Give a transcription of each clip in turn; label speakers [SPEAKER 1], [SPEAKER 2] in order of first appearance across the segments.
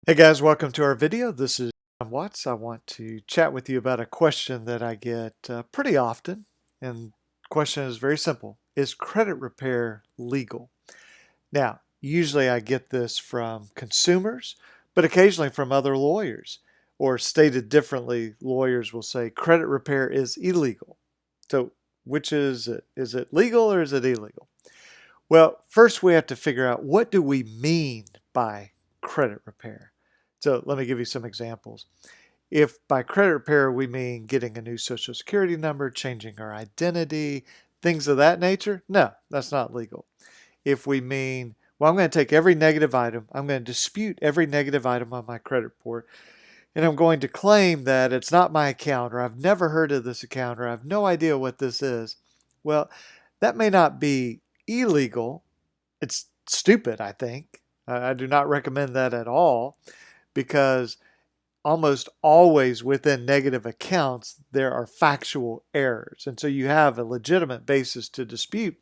[SPEAKER 1] Hey guys, welcome to our video. This is John Watts. I want to chat with you about a question that I get pretty often. And the question is very simple. Is credit repair legal? Now, usually I get this from consumers, but occasionally from other lawyers. Or stated differently, lawyers will say credit repair is illegal. So which is it? Is it legal or is it illegal? Well, first we have to figure out, what do we mean by credit repair? So let me give you some examples. If by credit repair we mean getting a new social security number, changing our identity, things of that nature, no, that's not legal. If we mean, well, I'm going to take every negative item, I'm going to dispute every negative item on my credit report, and I'm going to claim that it's not my account, or I've never heard of this account, or I have no idea what this is, well, that may not be illegal. It's stupid, I think. I do not recommend that at all, because almost always within negative accounts, there are factual errors. And so you have a legitimate basis to dispute.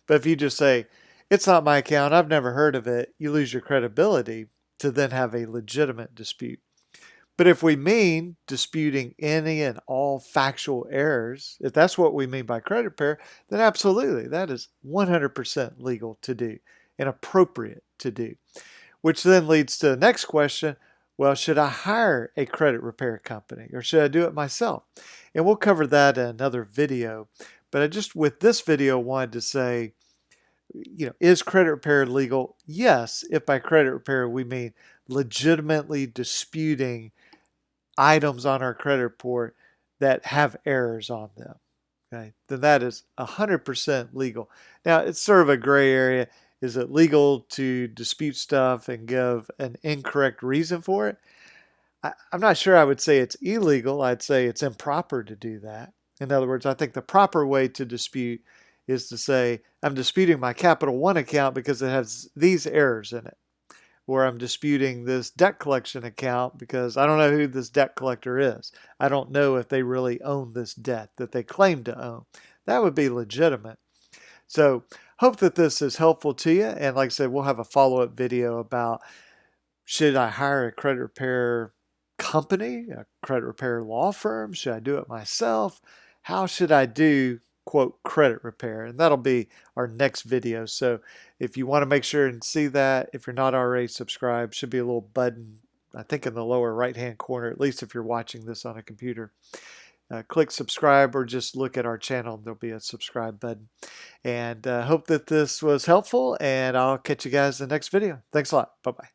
[SPEAKER 1] But if you just say, it's not my account, I've never heard of it, you lose your credibility to then have a legitimate dispute. But if we mean disputing any and all factual errors, if that's what we mean by credit repair, then absolutely, that is 100% legal to do and appropriate to do. Which then leads to the next question, well, should I hire a credit repair company or should I do it myself? And we'll cover that in another video. But I just, with this video, wanted to say, is credit repair legal? Yes, if by credit repair we mean legitimately disputing items on our credit report that have errors on them. Okay, then that is 100% legal. Now, it's sort of a gray area. Is it legal to dispute stuff and give an incorrect reason for it? I'm not sure I would say it's illegal. I'd say it's improper to do that. In other words, I think the proper way to dispute is to say, I'm disputing my Capital One account because it has these errors in it. Or I'm disputing this debt collection account because I don't know who this debt collector is. I don't know if they really own this debt that they claim to own. That would be legitimate. So hope that this is helpful to you. And like I said, we'll have a follow-up video about, should I hire a credit repair company, a credit repair law firm? Should I do it myself? How should I do, quote, credit repair? And that'll be our next video. So if you want to make sure and see that, if you're not already subscribed, should be a little button, I think in the lower right-hand corner, at least if you're watching this on a computer. Click subscribe or just look at our channel. There'll be a subscribe button. And hope that this was helpful, and I'll catch you guys in the next video. Thanks a lot. Bye-bye.